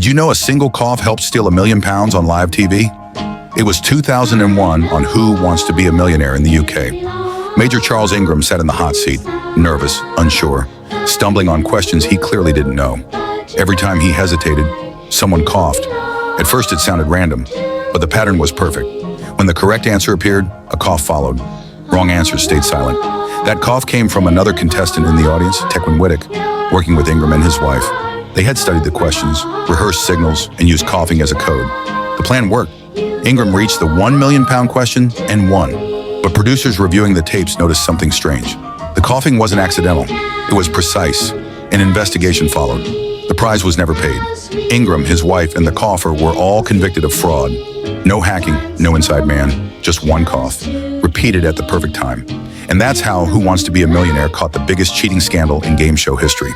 Did you know a single cough helped steal £1 million on live TV? It was 2001 on Who Wants to Be a Millionaire in the UK. Major Charles Ingram sat in the hot seat, nervous, unsure, stumbling on questions he clearly didn't know. Every time he hesitated, someone coughed. At first it sounded random, but the pattern was perfect. When the correct answer appeared, a cough followed. Wrong answers stayed silent. That cough came from another contestant in the audience, Tequin Whittock, working with Ingram and his wife. They had studied the questions, rehearsed signals, and used coughing as a code. The plan worked. Ingram reached the £1 million question and won. But producers reviewing the tapes noticed something strange. The coughing wasn't accidental. It was precise. An investigation followed. The prize was never paid. Ingram, his wife, and the cougher were all convicted of fraud. No hacking, no inside man, just one cough, repeated at the perfect time. And that's how Who Wants to Be a Millionaire caught the biggest cheating scandal in game show history.